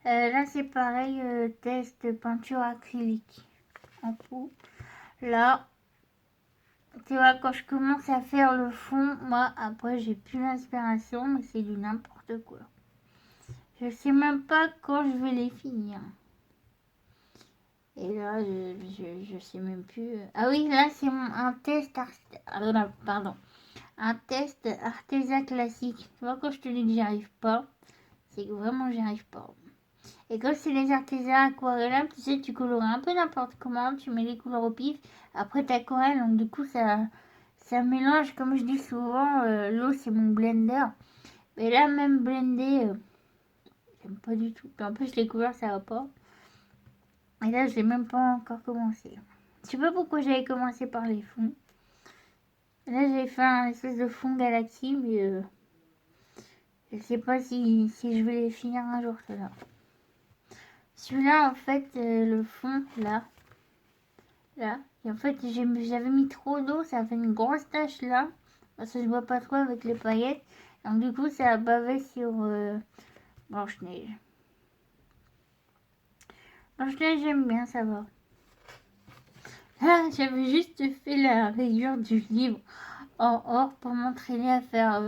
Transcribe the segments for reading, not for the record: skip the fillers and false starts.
Là, c'est pareil, test peinture acrylique en pot. Là, tu vois, quand je commence à faire le fond, moi, après, j'ai plus l'inspiration, mais c'est du n'importe quoi. Je sais même pas quand je vais les finir. Et là, je sais même plus. Ah oui, là, c'est un test pardon. Un test artisan classique. Tu vois, quand je te dis que j'y arrive pas, c'est que vraiment j'y arrive pas. Et quand c'est les artisans aquarellables, tu sais, tu colores un peu n'importe comment, tu mets les couleurs au pif, après t'aquarelles, donc du coup ça mélange, comme je dis souvent, l'eau c'est mon blender. Mais là même blender, j'aime pas du tout. Puis en plus les couleurs ça va pas. Et là j'ai même pas encore commencé. Je sais pas pourquoi j'avais commencé par les fonds. Là j'ai fait un espèce de fond galaxie, mais je sais pas si je vais les finir un jour ceux-là. Celui-là en fait, le fond là. Et en fait, j'avais mis trop d'eau, ça a fait une grosse tache là, parce que je vois pas trop avec les paillettes. Donc du coup, ça a bavé sur Blanche-Neige. Blanche-Neige, j'aime bien, ça va. Là, j'avais juste fait la rayure du livre en or pour m'entraîner à faire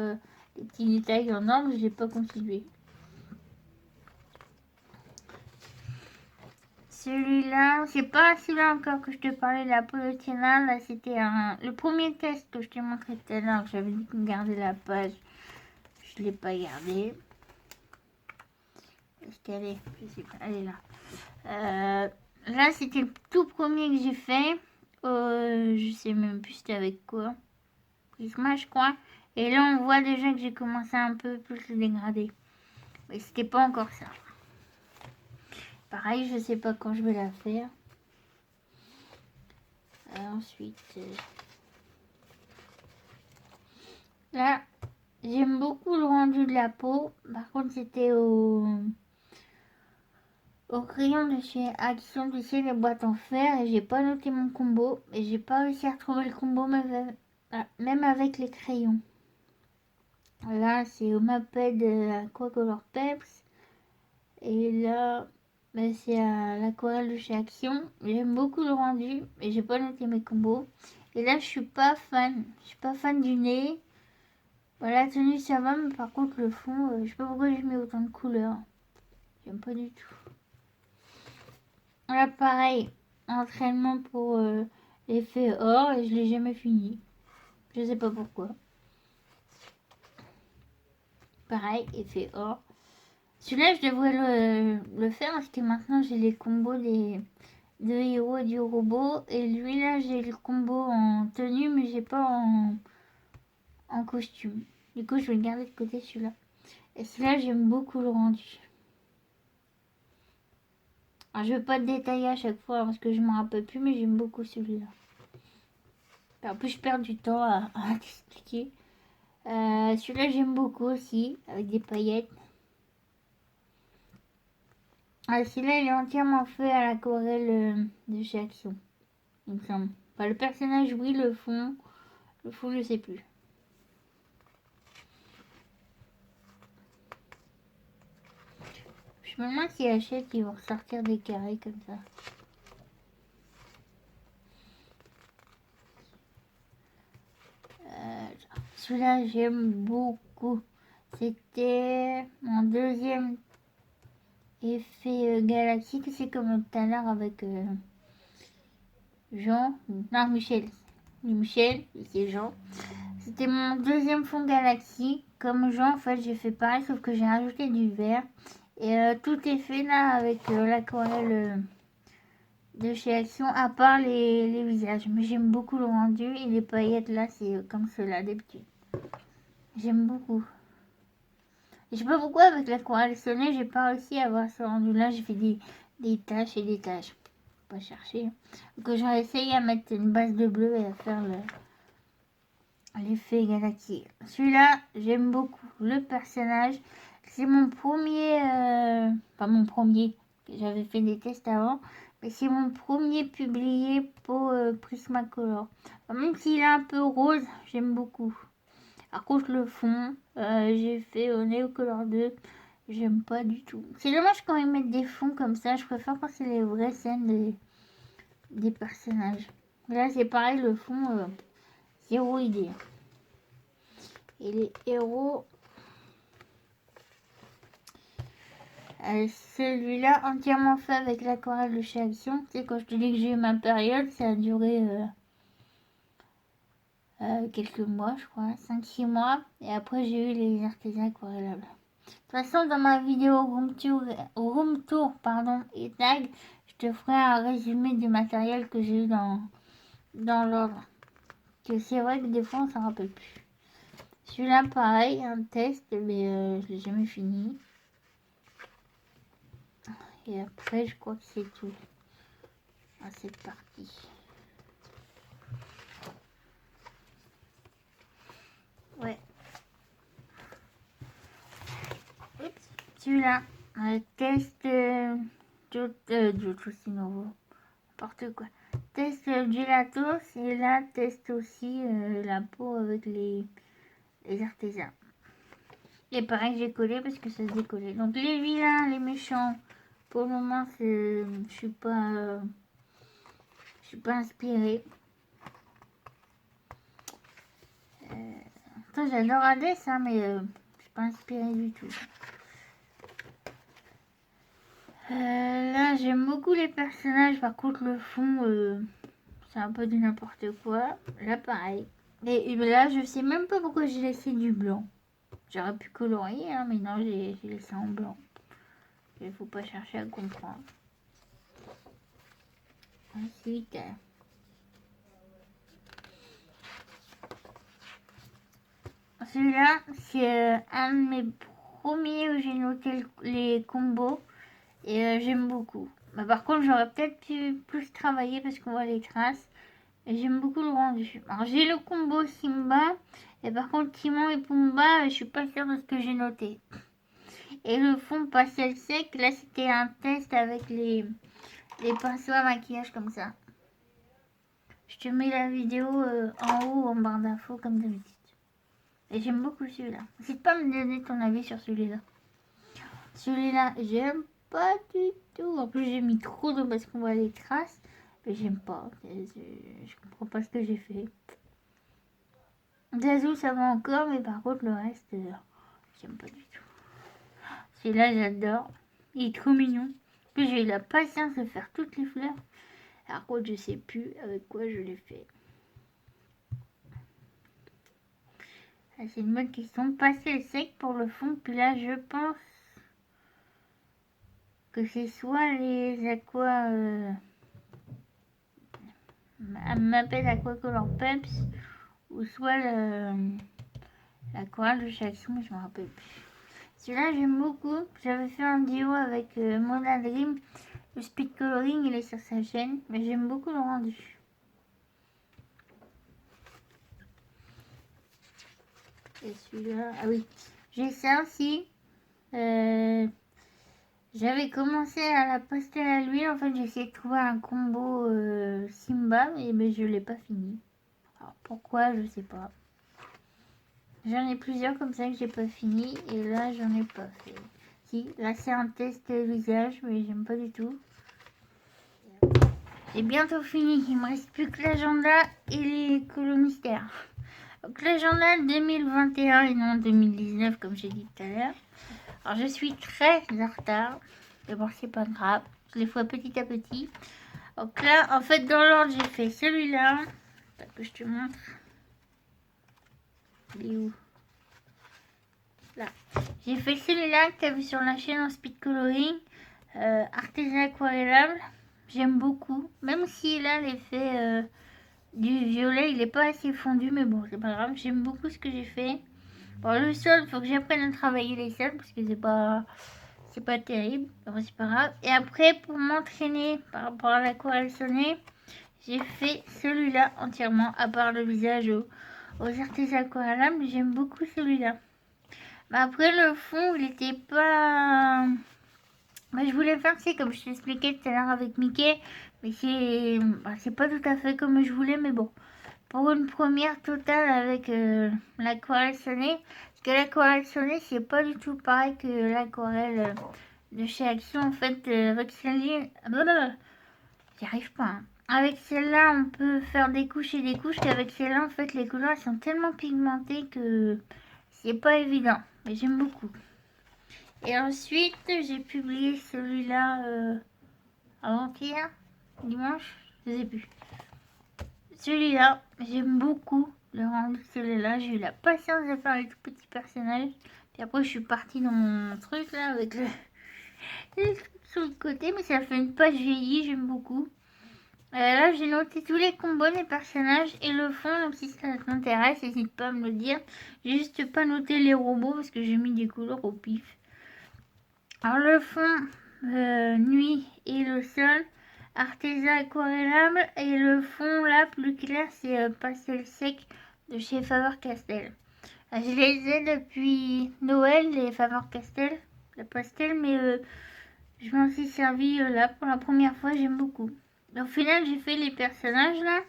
les petits détails en or, mais j'ai pas continué. Celui-là, c'est pas celui-là encore que je te parlais de la Polotiana. Là, c'était le premier test que je t'ai montré tout à l'heure. J'avais dit de garder la page. Je l'ai pas gardée. Est-ce qu'elle est? Je sais pas. Elle est là. Là, c'était le tout premier que j'ai fait. Je sais même plus c'était avec quoi. Prisma, je crois. Et là, on voit déjà que j'ai commencé un peu plus le dégrader. Mais c'était pas encore ça. Pareil, je sais pas quand je vais la faire. Ensuite, là, j'aime beaucoup le rendu de la peau. Par contre, c'était au crayon de chez Action, tu sais, les boîtes en fer. Et j'ai pas noté mon combo. Et j'ai pas réussi à retrouver le combo même avec les crayons. Là, c'est au Maped Aquacolor Peps. Et là, bah, c'est à l'aquarelle de chez Action. J'aime beaucoup le rendu. Et j'ai pas noté mes combos. Et là, je suis pas fan. Je suis pas fan du nez. Voilà, la tenue ça va, mais par contre le fond, je sais pas pourquoi je mets autant de couleurs. J'aime pas du tout. Voilà, pareil, entraînement pour l'effet or et je l'ai jamais fini. Je sais pas pourquoi. Pareil, effet or. Celui-là, je devrais le faire parce que maintenant j'ai les combos de héros et du robot. Et lui là, j'ai le combo en tenue, mais j'ai pas en costume. Du coup, je vais le garder de côté celui-là. Et celui-là, j'aime beaucoup le rendu. Alors, je ne vais pas te détailler à chaque fois parce que je ne me rappelle plus, mais j'aime beaucoup celui-là. En plus, je perds du temps à t'expliquer. Celui-là, j'aime beaucoup aussi, avec des paillettes. Celui-là, il est entièrement fait à l'aquarelle de chez Action, il me semble. Enfin, le personnage, oui, le fond, je sais plus. Je me demande s'ils achètent, ils vont ressortir des carrés comme ça. Celui-là, j'aime beaucoup. C'était mon deuxième effet galaxie, c'est comme tout à l'heure avec Jean. Non, Michel. Michel, c'est Jean. C'était mon deuxième fond galaxie. Comme Jean, en fait, j'ai fait pareil, sauf que j'ai rajouté du vert. Et tout est fait là avec l'aquarelle de chez Action, à part les visages. Mais j'aime beaucoup le rendu et les paillettes là, c'est comme ceux-là d'habitude. J'aime beaucoup. Et je sais pas pourquoi avec l'aquarelle sonnée, j'ai pas réussi à avoir ce rendu là. J'ai fait des taches et des taches. Faut pas chercher. Donc j'aurais essayé à mettre une base de bleu et à faire l'effet galaxie. Celui-là, j'aime beaucoup le personnage. C'est mon premier, pas mon premier, j'avais fait des tests avant, mais c'est mon premier publié pour Prismacolor. Même s'il est un peu rose, j'aime beaucoup. Par contre, le fond, j'ai fait au Neocolor 2 J'aime pas du tout. C'est dommage quand ils mettent des fonds comme ça. Je préfère quand c'est les vraies scènes des personnages. Là, c'est pareil, le fond, zéro idée. Et les héros... celui-là, entièrement fait avec l'aquarelle de chez Action. Tu sais, quand je te dis que j'ai eu ma période, ça a duré quelques mois, je crois, 5-6 mois. Et après, j'ai eu les artisans aquarellables. De toute façon, dans ma vidéo room tour et tag, je te ferai un résumé du matériel que j'ai eu dans l'ordre. Que c'est vrai que des fois, on s'en rappelle plus. Celui-là, pareil, un test, mais je l'ai jamais fini. Et après, je crois que c'est tout à cette partie. Ouais. Celui-là, test d'autres aussi nouveau. N'importe quoi. Test gelatos et là, test aussi la peau avec les artisans. Et pareil, j'ai collé parce que ça se décollait. Donc les vilains, les méchants, pour le moment, je suis pas inspirée. J'adore Hades, hein, mais je suis pas inspirée du tout. Là, j'aime beaucoup les personnages. Par contre, le fond, c'est un peu du n'importe quoi. Là, pareil. Et là, je sais même pas pourquoi j'ai laissé du blanc. J'aurais pu colorier, hein, mais non, j'ai laissé en blanc. Il faut pas chercher à comprendre. Ensuite, celui-là, c'est un de mes premiers où j'ai noté les combos. Et j'aime beaucoup. Bah, par contre, j'aurais peut-être pu plus travailler parce qu'on voit les traces. Et j'aime beaucoup le rendu. Alors, j'ai le combo Simba. Et par contre, Timon et Pumba, je suis pas sûre de ce que j'ai noté. Et le fond pastel sec, là, c'était un test avec les pinceaux à maquillage comme ça. Je te mets la vidéo en haut, en barre d'infos, comme d'habitude. Et j'aime beaucoup celui-là. N'hésite pas à me donner ton avis sur celui-là. Celui-là, j'aime pas du tout. En plus, j'ai mis trop d'eau parce qu'on voit les traces. Mais j'aime pas. Je comprends pas ce que j'ai fait. Zazou, ça va encore, mais par contre, le reste, j'aime pas du tout. Celui-là, j'adore. Il est trop mignon. En plus, j'ai eu la patience de faire toutes les fleurs. Par contre, je sais plus avec quoi je l'ai fait. C'est une bonne question. Passer le sec pour le fond. Puis là, je pense que c'est soit les aquas... m'appelle Aquacolor Peps ou soit l'aquarelle de chaque son, je me rappelle plus. Celui-là, j'aime beaucoup. J'avais fait un duo avec Mona Dream. Le speed coloring, il est sur sa chaîne, mais j'aime beaucoup le rendu. Et celui-là, ah oui, j'ai ça aussi. J'avais commencé à la pastel à l'huile. En fait, j'ai essayé de trouver un combo Simba, mais je l'ai pas fini. Alors pourquoi, je sais pas. J'en ai plusieurs comme ça que j'ai pas fini et là j'en ai pas fait. Si, là c'est un test visage mais j'aime pas du tout. J'ai bientôt fini, il me reste plus que l'agenda et les colos mystères. Donc l'agenda 2021 et non 2019 comme j'ai dit tout à l'heure. Alors je suis très en retard, mais bon c'est pas grave, je les fais petit à petit. Donc là en fait dans l'ordre j'ai fait celui-là, que je te montre. Il est où? Là. J'ai fait celui-là que tu as vu sur la chaîne en speed coloring, artisan aquarellable. J'aime beaucoup, même si là l'effet du violet il n'est pas assez fondu, mais bon c'est pas grave, j'aime beaucoup ce que j'ai fait. Bon, le sol, il faut que j'apprenne à travailler les sols parce que c'est pas terrible, bon, c'est pas grave. Et après pour m'entraîner par rapport à l'aquarelle sonnée, j'ai fait celui-là entièrement, à part le visage aux artisans aquarellables. J'aime beaucoup celui-là. Mais après le fond il était pas... je voulais faire, c'est comme je t'expliquais tout à l'heure avec Mickey, mais c'est pas tout à fait comme je voulais, mais bon. pour une première totale avec l'aquarelle sonnée. Parce que l'aquarelle sonnée, c'est pas du tout pareil que l'aquarelle de chez Action. En fait, avec celle-là, j'y arrive pas. Hein. Avec celle-là, on peut faire des couches et des couches. Et avec celle-là, en fait, les couleurs sont tellement pigmentées que c'est pas évident. Mais j'aime beaucoup. Et ensuite, j'ai publié celui-là avant-hier, dimanche, je sais plus. Celui-là, j'aime beaucoup le rendu de celui-là. J'ai eu la patience de faire les tout petits personnages. Puis après, je suis partie dans mon truc là avec le truc sur le côté. Mais ça fait une page vieillie, j'aime beaucoup. Là, j'ai noté tous les combos des personnages et le fond. Donc, si ça t'intéresse, n'hésite pas à me le dire. J'ai juste pas noté les robots parce que j'ai mis des couleurs au pif. Alors, le fond, nuit et le sol. Artisan aquarellable et le fond là plus clair c'est pastel sec de chez Faber-Castell. Je les ai depuis Noël les Faber-Castell, le pastel, mais je m'en suis servi là pour la première fois, j'aime beaucoup. Au final j'ai fait les personnages là,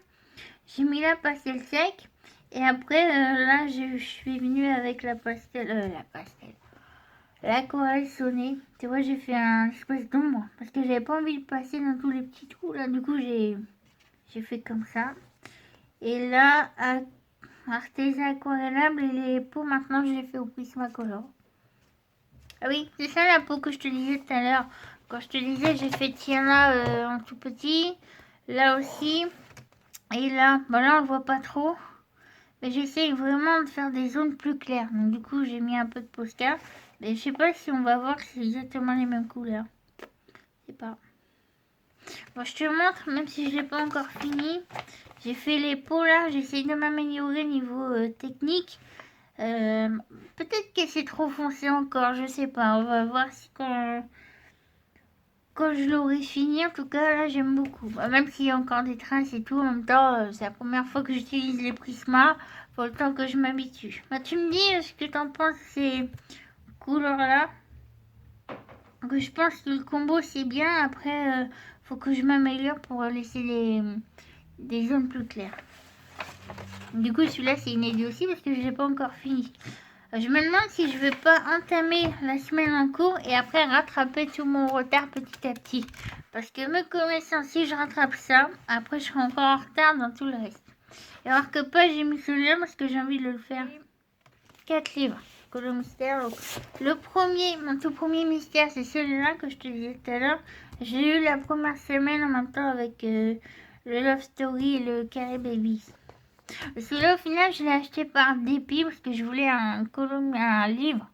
j'ai mis la pastel sec et après là je suis venue avec la pastel, l'aquarelle sonnée. Tu vois, j'ai fait un espèce d'ombre parce que j'avais pas envie de passer dans tous les petits trous là. Du coup, j'ai fait comme ça. Et là, artisan aquarellable et les peaux, maintenant, je les fais au Prismacolor. Ah oui, c'est ça la peau que je te disais tout à l'heure. Quand je te disais, j'ai fait Tiana en tout petit. Là aussi. Et là, bon là, on le voit pas trop. Mais j'essaye vraiment de faire des zones plus claires. Donc du coup, j'ai mis un peu de Posca. Mais je sais pas si on va voir que c'est exactement les mêmes couleurs. Je sais pas. Bon, je te montre, même si je l'ai pas encore fini. J'ai fait les peaux là. J'essaye de m'améliorer niveau technique. Peut-être que c'est trop foncé encore. Je sais pas. On va voir si quand je l'aurai fini. En tout cas, là, j'aime beaucoup. Bah, même s'il y a encore des traces et tout. En même temps, c'est la première fois que j'utilise les Prisma. Faut le temps que je m'habitue. Bah, tu me dis ce que t'en penses ces couleurs là. Que je pense que le combo c'est bien. Après, faut que je m'améliore pour laisser des zones plus claires. Du coup, celui-là c'est inédit aussi parce que je l'ai pas encore fini. Je me demande si je vais pas entamer la semaine en cours et après rattraper tout mon retard petit à petit. Parce que me connaissant, si je rattrape ça, après je serai encore en retard dans tout le reste. Et alors que pas, j'ai mis celui-là parce que j'ai envie de le faire. 4 livres. Le mystère. Donc, le premier, mon tout premier mystère, c'est celui-là que je te disais tout à l'heure. J'ai eu la première semaine en même temps avec le Love Story et le Carré Babies. Celui-là, au final, je l'ai acheté par dépit parce que je voulais un livre.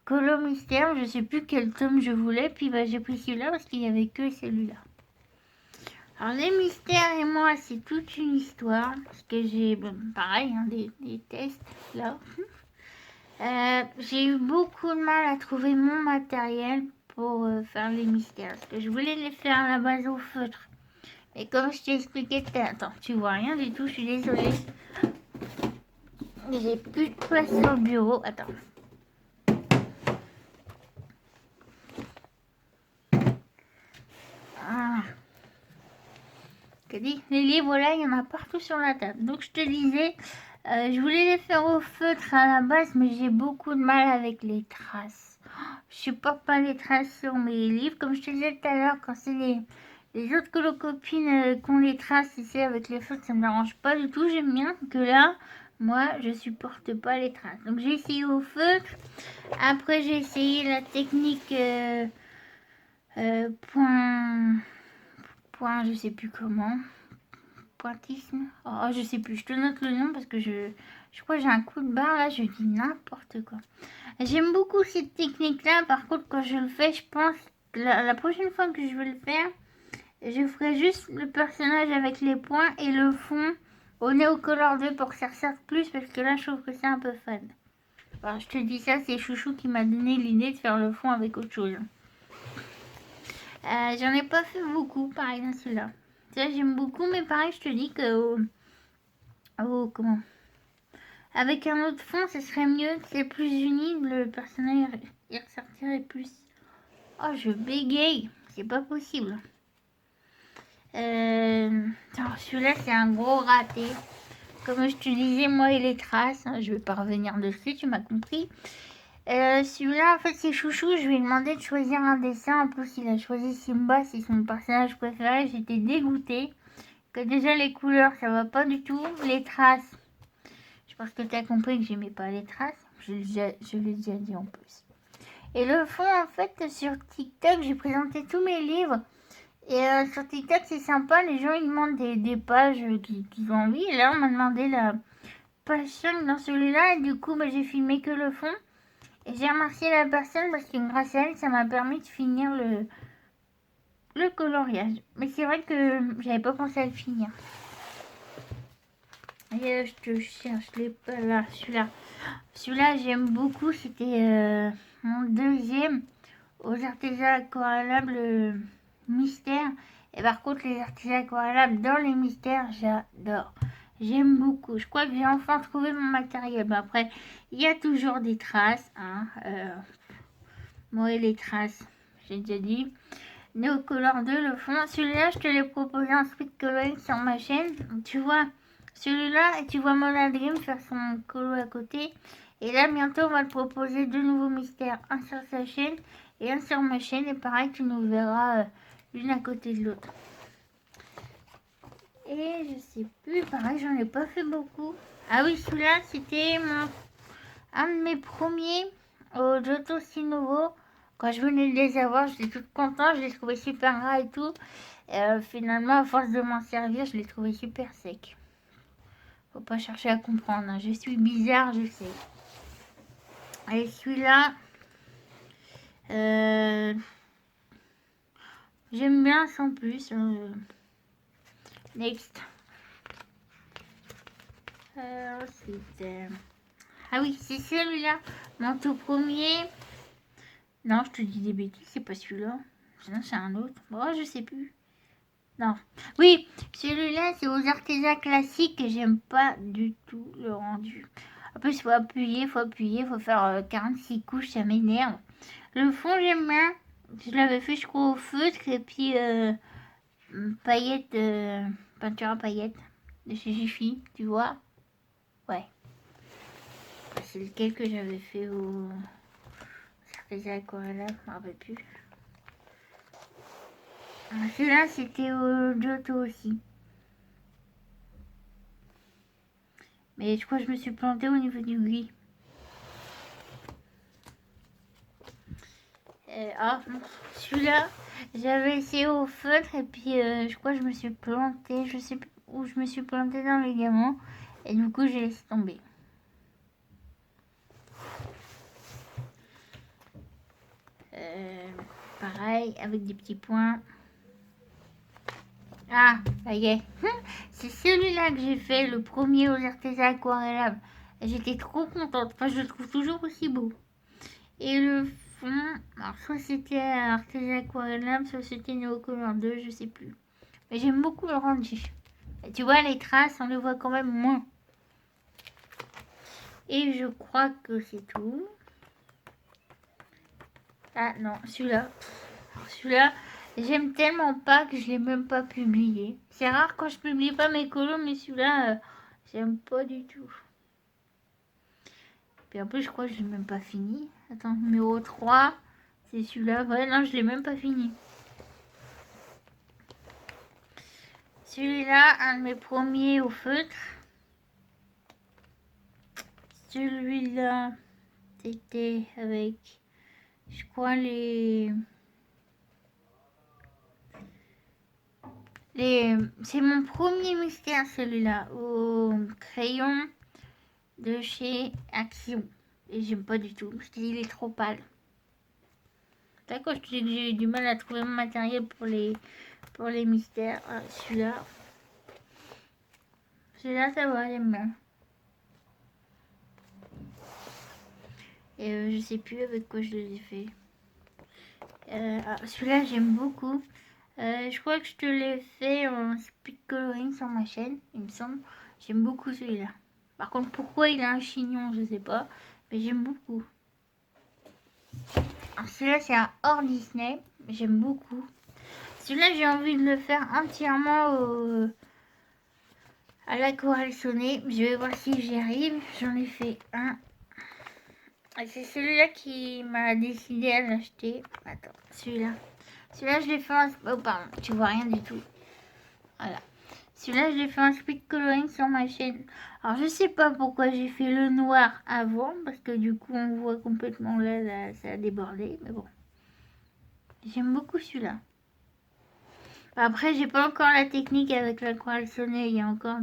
Colo Mystère, je sais plus quel tome je voulais. Puis bah, j'ai pris celui-là parce qu'il n'y avait que celui-là. Alors, les mystères et moi, c'est toute une histoire. Parce que j'ai, pareil, hein, des tests là. J'ai eu beaucoup de mal à trouver mon matériel pour faire les mystères. Parce que je voulais les faire à la base au feutre. Mais comme je t'ai expliqué tout à l'heure, attends, tu vois rien du tout, je suis désolée. J'ai plus de place sur le bureau. Attends. Ah. Les livres là, il y en a partout sur la table. Donc je te disais, je voulais les faire au feutre à la base, mais j'ai beaucoup de mal avec les traces. Je supporte pas les traces sur mes livres. Comme je te disais tout à l'heure, quand c'est les autres colocopines qui ont les traces ici avec les feutres, ça me dérange pas du tout. J'aime bien que là, moi, je supporte pas les traces. Donc j'ai essayé au feutre. Après, j'ai essayé la technique point, je sais plus comment. Pointisme. Oh, je sais plus. Je te note le nom parce que je crois que j'ai un coup de barre là. Je dis n'importe quoi. J'aime beaucoup cette technique-là. Par contre, quand je le fais, je pense que la prochaine fois que je vais le faire, je ferai juste le personnage avec les points et le fond au Neocolor 2 pour que ça ressorte plus parce que là, je trouve que c'est un peu fade. Alors, je te dis ça, c'est Chouchou qui m'a donné l'idée de faire le fond avec autre chose. J'en ai pas fait beaucoup, pareil dans celui-là. Ça, j'aime beaucoup, mais pareil, je te dis que... comment avec un autre fond, ce serait mieux, c'est plus uni, le personnage il ressortirait plus. Oh, je bégaye, c'est pas possible. Celui-là, c'est un gros raté. comme je te disais, moi et les traces, hein, je vais pas revenir dessus, tu m'as compris. Celui-là, en fait, c'est chouchou. Je lui ai demandé de choisir un dessin. En plus, il a choisi Simba, c'est son personnage préféré. J'étais dégoûtée. Que déjà, les couleurs, ça va pas du tout. Les traces, je pense que tu as compris que j'aimais pas les traces. Je l'ai déjà dit en plus. Et le fond, en fait, sur TikTok, j'ai présenté tous mes livres. Et sur TikTok, c'est sympa. Les gens, ils demandent des pages qu'ils ont envie. Et là, on m'a demandé la page 5 dans celui-là. Et du coup, bah, j'ai filmé que le fond. Et j'ai remercié la personne parce que grâce à elle, ça m'a permis de finir le coloriage. Mais c'est vrai que j'avais pas pensé à le finir. Et je te cherche les pas là, celui-là. Celui-là, j'aime beaucoup. C'était mon deuxième aux artisans aquarellables mystère. Et par contre, les artisans aquarellables dans les mystères, j'adore. J'aime beaucoup. Je crois que j'ai enfin trouvé mon matériel. Mais après, il y a toujours des traces. Hein, moi et les traces, j'ai déjà dit. Neocolor 2, le fond. Celui-là, je te l'ai proposé en speed coloring sur ma chaîne. Tu vois celui-là et tu vois Mona Dream faire son colo à côté. Et là, bientôt, on va te proposer deux nouveaux mystères. Un sur sa chaîne et un sur ma chaîne. Et pareil, tu nous verras l'une à côté de l'autre. Et je sais plus, pareil, j'en ai pas fait beaucoup. Ah oui, celui-là, c'était un de mes premiers au Giotto Sinovo. Quand je venais de les avoir, j'étais toute contente, je les trouvais super gras et tout. Finalement, à force de m'en servir, je les trouvais super secs. Faut pas chercher à comprendre, hein. Je suis bizarre, je sais. Et celui-là, j'aime bien sans plus. Next. Ensuite, ah oui, c'est celui-là, mon tout premier. Non, je te dis des bêtises, c'est pas celui-là. Sinon, c'est un autre. Bon, je sais plus. Non. Oui, celui-là, c'est aux artisans classiques et j'aime pas du tout le rendu. En plus, faut appuyer, faut faire 46 couches, ça m'énerve. Le fond, j'aime bien. Je l'avais fait, je crois, au feutre et puis paillettes, peinture à paillettes de chez Jiffy, tu vois. Ouais. C'est lequel que j'avais fait au artisan aquarellables, je me rappelle plus. Celui-là, c'était au Giotto aussi. Mais je crois que je me suis plantée au niveau du gris. Celui-là, j'avais essayé au feutre et puis je crois que je me suis plantée. Je sais plus où je me suis plantée dans les gamins. Et du coup, j'ai laissé tomber. Pareil, avec des petits points. Ah, ça y est. C'est celui-là que j'ai fait, le premier aux artisans aquarellables. J'étais trop contente. Enfin, je le trouve toujours aussi beau. Et le fond, alors soit c'était artisan aquarellable, soit c'était Neocolor 2, je sais plus. Mais j'aime beaucoup le rendu. Et tu vois, les traces, on les voit quand même moins. Et je crois que c'est tout. Ah non, celui-là. Celui-là, j'aime tellement pas que je l'ai même pas publié. C'est rare quand je publie pas mes colos, mais celui-là, j'aime pas du tout. Puis en plus, je crois que je l'ai même pas fini. Attends, numéro 3, c'est celui-là. Ouais, non, je l'ai même pas fini. Celui-là, un de mes premiers au feutre. Celui-là, c'était avec, je crois, c'est mon premier mystère, celui-là, au crayon de chez Action. Et j'aime pas du tout, parce qu'il est trop pâle. D'accord, je te dis que j'ai eu du mal à trouver mon matériel pour les mystères. Ah, celui-là, ça va, j'aime bien. Et je sais plus avec quoi je les ai fait. Celui-là, j'aime beaucoup. Je crois que je te l'ai fait en speed coloring sur ma chaîne, il me semble. J'aime beaucoup celui-là. Par contre, pourquoi il a un chignon, je sais pas. Mais j'aime beaucoup. Alors celui-là, c'est un hors Disney. J'aime beaucoup. Celui-là, j'ai envie de le faire entièrement à l'aquarelle sonné. Je vais voir si j'y arrive. J'en ai fait un. C'est celui-là qui m'a décidé à l'acheter. Attends, celui-là. Celui-là, je l'ai fait en... Oh, pardon, tu vois rien du tout. Voilà. Celui-là, je l'ai fait en speed coloring sur ma chaîne. Alors, je sais pas pourquoi j'ai fait le noir avant. Parce que du coup, on voit complètement là, ça a débordé. Mais bon. J'aime beaucoup celui-là. Après, j'ai pas encore la technique avec l'aquarelle sonnée. Il y a encore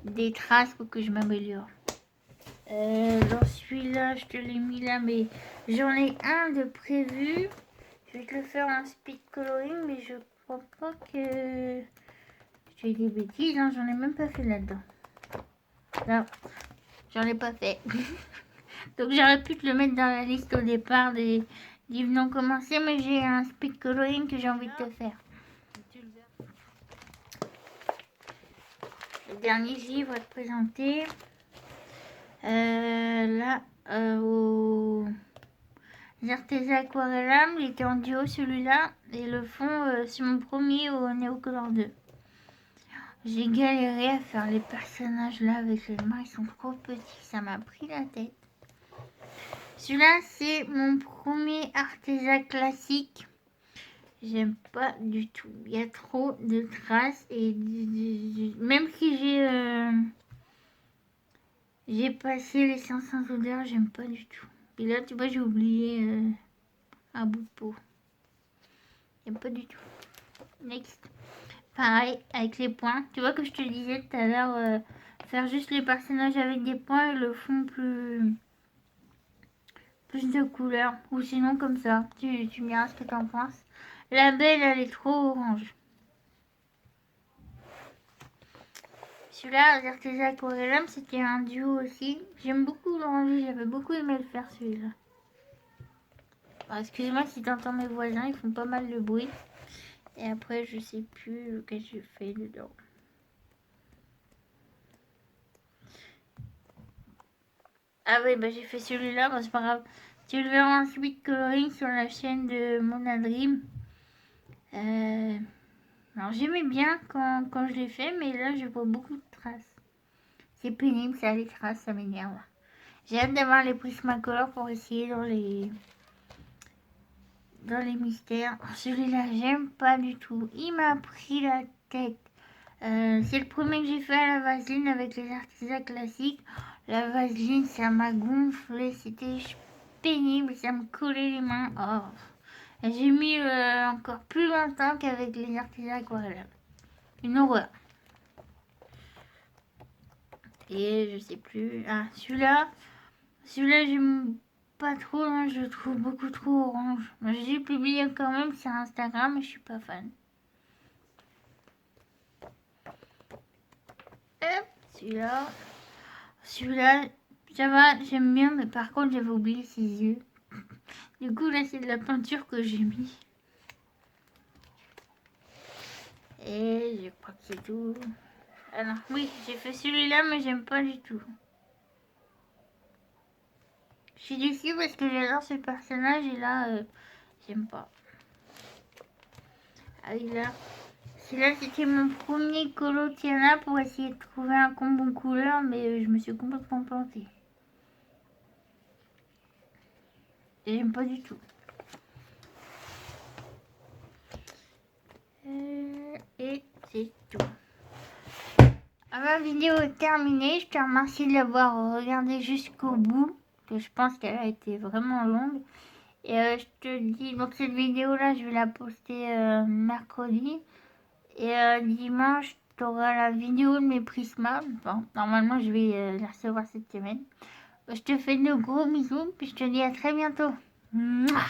des traces pour que je m'améliore. Dans celui-là, je te l'ai mis là, mais j'en ai un de prévu. Je vais te le faire en speed coloring, mais je crois pas que... Je fais des bêtises, hein, j'en ai même pas fait là-dedans. Là, j'en ai pas fait. Donc j'aurais pu te le mettre dans la liste au départ des venons commencer, mais j'ai un speed coloring que j'ai envie de te faire. Le dernier livre à te présenter. Là, au Arteza Aquarellum, il était en duo celui-là. Et le fond, c'est mon premier au Neocolor 2. J'ai galéré à faire les personnages là avec les mains, ils sont trop petits, ça m'a pris la tête. Celui-là, c'est mon premier Arteza classique. J'aime pas du tout. Il y a trop de traces et même si j'ai passé les 500 odeurs, j'aime pas du tout. Et là, tu vois, j'ai oublié un bout de peau. J'aime pas du tout. Next. Pareil, avec les points. Tu vois que je te disais tout à l'heure, faire juste les personnages avec des points et le fond plus de couleurs. Ou sinon comme ça. Tu me diras ce que tu en penses. La belle, elle est trop orange. Celui-là, Arteza Aquarellum, c'était un duo aussi. J'aime beaucoup l'orange, j'avais beaucoup aimé le faire celui-là. Excuse-moi si tu entends mes voisins, ils font pas mal de bruit. Et après, je sais plus lequel j'ai fait dedans. Ah oui, bah j'ai fait celui-là, bah c'est pas grave. Tu le verras en speed coloring sur la chaîne de Mona Dream. Alors j'aimais bien quand je l'ai fait, mais là je vois beaucoup de traces. C'est pénible, ça, les traces, ça m'énerve. J'ai hâte d'avoir les Prismacolor pour essayer dans les mystères. Celui-là, j'aime pas du tout. Il m'a pris la tête. C'est le premier que j'ai fait à la vaseline avec les Arteza classiques. La vaseline, ça m'a gonflé. C'était pénible, ça me collait les mains. Oh. J'ai mis encore plus longtemps qu'avec les Arteza Aquarellum. Une horreur. Et je sais plus. Ah, celui-là, j'aime pas trop, hein, je le trouve beaucoup trop orange. J'ai publié quand même sur Instagram, mais je suis pas fan. Celui-là, ça va, j'aime bien, mais par contre j'avais oublié ses yeux. Du coup là c'est de la peinture que j'ai mis. Et je crois que c'est tout. Alors oui, j'ai fait celui-là, mais j'aime pas du tout. Je suis déçue parce que j'adore ce personnage et là, j'aime pas. Ah oui, là. Celui-là, c'était mon premier colo Tiana pour essayer de trouver un combo couleur, mais je me suis complètement plantée. Et j'aime pas du tout. Et c'est tout. Ma vidéo est terminée. Je te remercie de l'avoir regardée jusqu'au bout. Que je pense qu'elle a été vraiment longue. Et je te dis, donc cette vidéo là, je vais la poster mercredi. Et dimanche, tu auras la vidéo de mes prismas. Bon, normalement, je vais la recevoir cette semaine. Je te fais de gros bisous. Puis je te dis à très bientôt. Mouah.